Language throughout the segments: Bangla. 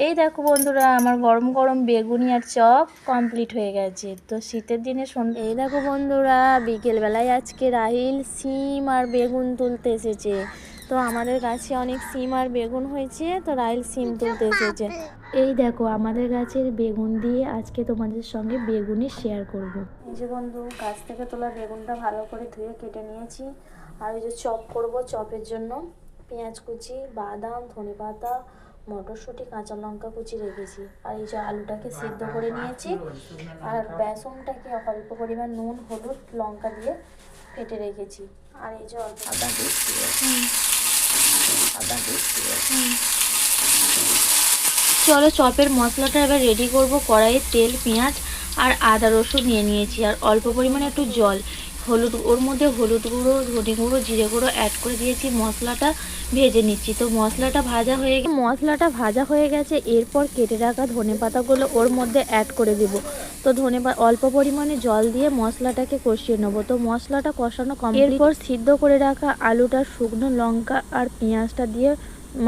এই দেখো বন্ধুরা, আমার গরম গরম বেগুনি আর চপ কমপ্লিট হয়ে গেছে। তো শীতের দিনে এই দেখো বন্ধুরা, বিকেলবেলায় আজকে রাহিল সিম আর বেগুন তুলতে এসেছে। তো আমাদের গাছে অনেক সিম আর বেগুন হয়েছে, তো রাহিল সিম তুলতে এসেছে। এই দেখো আমাদের গাছের বেগুন দিয়ে আজকে তোমাদের সঙ্গে বেগুনি শেয়ার করব। এই যে বন্ধু, গাছ থেকে তোলা বেগুনটা ভালো করে ধুয়ে কেটে নিয়েছি। আর এই যে চপ করব, চপের জন্য পেঁয়াজ কুচি, বাদাম, ধনেপাতা, মটরশুঁটি, কাঁচা লঙ্কা কুচি রেখেছি। আর এই যে আলুটাকে সিদ্ধ করে নিয়েছি। আর বেসনটাকে অল্প পরিমাণ নুন, হলুদ, লঙ্কা দিয়ে কেটে রেখেছি। আর এই যে অল্প আদা দিচ্ছি। চলো চপের মশলাটা এবার রেডি করব। কড়াইয়ে তেল, পেঁয়াজ আর আদা রসুন নিয়ে নিয়েছি। আর অল্প পরিমাণে একটু জল, হলুদ, ওর মধ্যে হলুদ গুঁড়ো, ধনে গুঁড়ো, জিরে গুঁড়ো অ্যাড করে দিয়েছি। মশলাটা ভেজে নিচ্ছি। তো মশলাটা ভাজা হয়ে গেছে। এরপর কেটে রাখা ধনেপাতাগুলো ওর মধ্যে অ্যাড করে দেব। তো অল্প পরিমাণে জল দিয়ে মশলাটাকে কষিয়ে নেব। তো মশলাটা কষানো কমপ্লিট। এরপর সিদ্ধ করে রাখা আলুটা, শুকনো লঙ্কা আর পেঁয়াজটা দিয়ে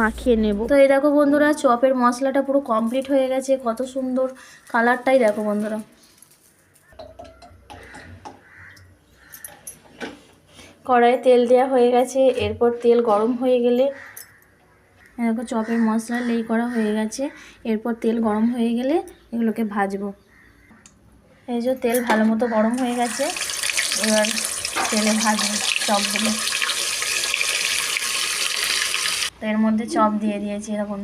মাখিয়ে নেব। তো এই দেখো বন্ধুরা, চপের মশলাটা পুরো কমপ্লিট হয়ে গেছে। কত সুন্দর কালারটাই দেখো বন্ধুরা। কড়াইয়ে তেল দেওয়া হয়ে গেছে। এরপর তেল গরম হয়ে গেলে দেখো চপের মশলা লেই করা হয়ে গেছে। এরপর তেল গরম হয়ে গেলে এগুলোকে ভাজবো। এই যে তেল ভালো মতো গরম হয়ে গেছে, এবার তেলে ভাজবো চপগুলো। তো এর মধ্যে চপ দিয়ে দিয়েছি। এরকম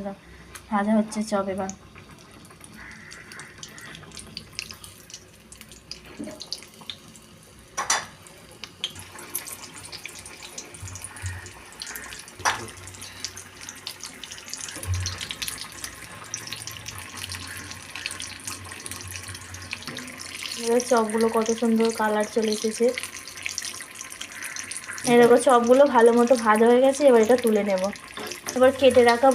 ভাজা হচ্ছে চপ। এবার চপগুলো কত সুন্দর কালার চলে এসেছে। এরকম চপগুলো ভালো মতো ভাজা হয়ে গেছে। এবার এটা তুলে নেব। এবার কেটে রাখা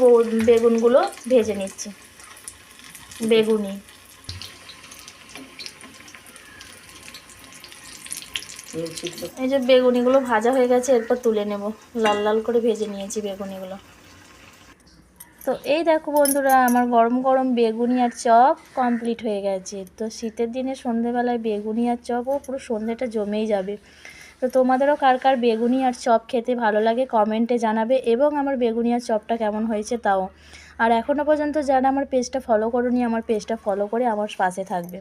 বেগুনগুলো ভেজে নিচ্ছি। বেগুনি এই যে বেগুনিগুলো ভাজা হয়ে গেছে। এরপর তুলে নেব। লাল লাল করে ভেজে নিয়েছি বেগুনিগুলো। তো এই দেখো বন্ধুরা, আমার গরম গরম বেগুনি আর চপ কমপ্লিট হয়ে গেছে। তো শীতের দিনে সন্ধেবেলায় বেগুনি আর চপও পুরো সন্ধেটা জমেই যাবে। তো তোমাদেরও কার কার বেগুনি আর চপ খেতে ভালো লাগে কমেন্টে জানাবে, এবং আমার বেগুনি আর চপটা কেমন হয়েছে তাও। আর এখনও পর্যন্ত যারা আমার পেজটা ফলো করোনি, আমার পেজটা ফলো করে আমার পাশে থাকবে।